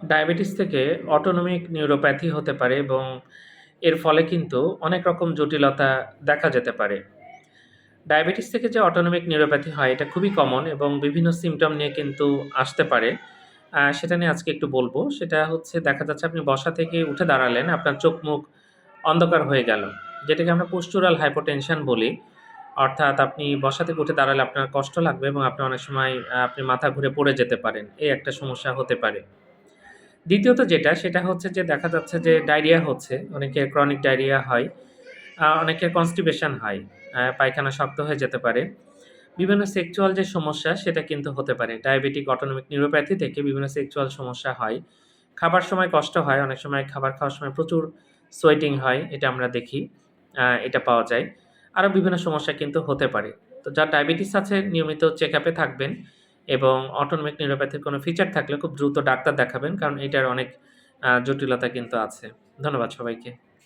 Diabetes থেকে autonomic neuropathy হতে পারে এবং এর ফলে কিন্তু অনেক রকম জটিলতা দেখা যেতে পারে। ডায়াবেটিস থেকে যে অটোনমিক নিউরোপ্যাথি হয় এটা খুবই কমন এবং বিভিন্ন সিম্পটম নিয়ে কিন্তু আসতে পারে। সেটা নিয়ে আজকে একটু বলব। সেটা হচ্ছে দেখা যাচ্ছে আপনি বসা থেকে উঠে দাঁড়ালেন, আপনার চোখ-মুখ অন্ধকার হয়ে গেল। যেটাকে আমরা postural hypotension বলি। অর্থাৎ আপনি বসা থেকে উঠে দাঁড়ালে আপনার কষ্ট লাগবে এবং আপনি অনেক সময় আপনি মাথা ঘুরে পড়ে যেতে পারেন। এই একটা সমস্যা হতে পারে। দ্বিতীয়ত যেটা সেটা হচ্ছে যে দেখা যাচ্ছে যে ডায়রিয়া হচ্ছে, অনেকের ক্রনিক ডায়রিয়া হয়, অনেকের কনস্টিপেশন হয়, পায়খানা শক্ত হয়ে যেতে পারে। বিভিন্ন সেক্সুয়াল যে সমস্যা সেটা কিন্তু হতে পারে। ডায়াবেটিক অটোনমিক নিউরোপ্যাথি থেকে বিভিন্ন সেক্সুয়াল সমস্যা হয়। খাবার সময় কষ্ট হয়, অনেক সময় খাবার খাওয়ার সময় প্রচুর সোয়েটিং হয়, এটা আমরা দেখি। এটা পাওয়া যায়। আরো বিভিন্ন সমস্যা কিন্তু হতে পারে। তো যার ডায়াবেটিস আছে নিয়মিত চেকআপে থাকবেন এবং অটোনমিক নিউরোপ্যাথির কোনো ফিচার থাকলে খুব দ্রুত ডাক্তার দেখাবেন। কারণ এটার অনেক জটিলতা কিন্তু আছে। ধন্যবাদ সবাইকে।